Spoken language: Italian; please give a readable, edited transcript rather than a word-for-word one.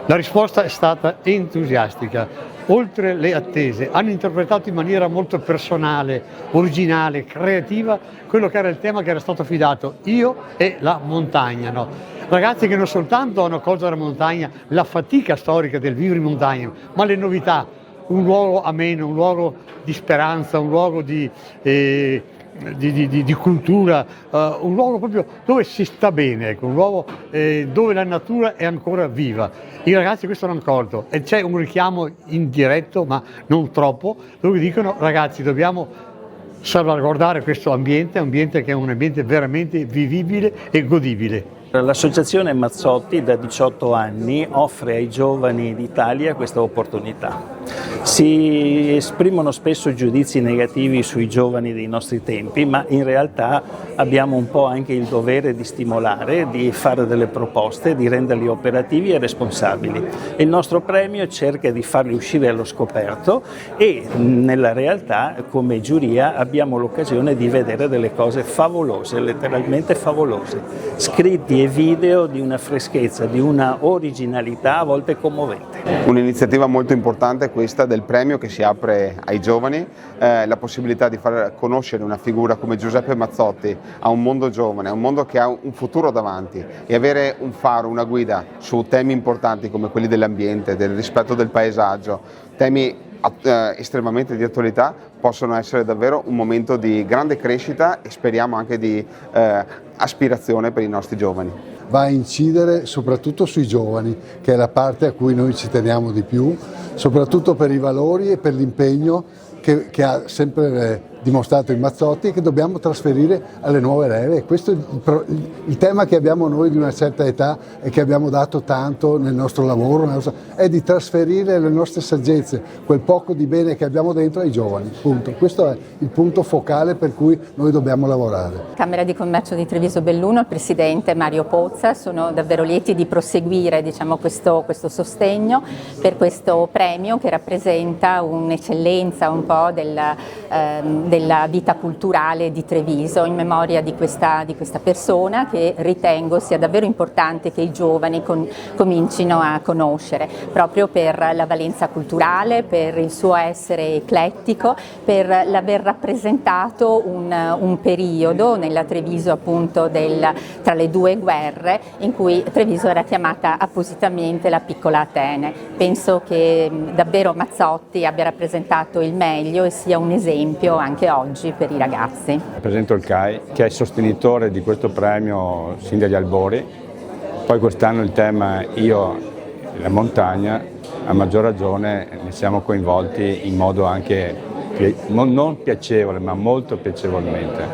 La risposta è stata entusiastica, oltre le attese. Hanno interpretato in maniera molto personale, originale, creativa quello che era il tema che era stato affidato, io e la montagna. No? Ragazzi che non soltanto hanno colto dalla montagna la fatica storica del vivere in montagna, ma le novità, un luogo ameno, un luogo di speranza, un luogo di cultura, un luogo proprio dove si sta bene, ecco, un luogo dove la natura è ancora viva. I ragazzi questo l'hanno colto e c'è un richiamo indiretto, ma non troppo, dove dicono ragazzi dobbiamo salvaguardare questo ambiente che è un ambiente veramente vivibile e godibile. L'associazione Mazzotti da 18 anni offre ai giovani d'Italia questa opportunità. Si esprimono spesso giudizi negativi sui giovani dei nostri tempi, ma in realtà abbiamo un po' anche il dovere di stimolare, di fare delle proposte, di renderli operativi e responsabili. Il nostro premio cerca di farli uscire allo scoperto e nella realtà come giuria abbiamo l'occasione di vedere delle cose favolose, letteralmente favolose, scritti e video di una freschezza, di una originalità a volte commovente. Un'iniziativa molto importante questa del premio che si apre ai giovani, la possibilità di far conoscere una figura come Giuseppe Mazzotti a un mondo giovane, a un mondo che ha un futuro davanti e avere un faro, una guida su temi importanti come quelli dell'ambiente, del rispetto del paesaggio, temi estremamente di attualità, possono essere davvero un momento di grande crescita e speriamo anche di aspirazione per i nostri giovani. Va a incidere soprattutto sui giovani, che è la parte a cui noi ci teniamo di più, soprattutto per i valori e per l'impegno che ha sempre dimostrato il Mazzotti e che dobbiamo trasferire alle nuove leve. Questo è il tema che abbiamo noi di una certa età e che abbiamo dato tanto nel nostro lavoro, è di trasferire le nostre saggezze, quel poco di bene che abbiamo dentro ai giovani. Punto. Questo è il punto focale per cui noi dobbiamo lavorare. Camera di Commercio di Treviso Belluno, il presidente Mario Pozza, sono davvero lieti di proseguire questo sostegno per questo premio che rappresenta un'eccellenza un po' della vita culturale di Treviso in memoria di questa persona che ritengo sia davvero importante che i giovani comincino a conoscere, proprio per la valenza culturale, per il suo essere eclettico, per l'aver rappresentato un periodo nella Treviso appunto tra le due guerre in cui Treviso era chiamata appositamente la piccola Atene. Penso che davvero Mazzotti abbia rappresentato il meglio e sia un esempio anche oggi per i ragazzi. Rappresento il CAI che è sostenitore di questo premio sin dagli albori, poi quest'anno il tema Io e la montagna, a maggior ragione ne siamo coinvolti in modo anche non piacevole ma molto piacevolmente.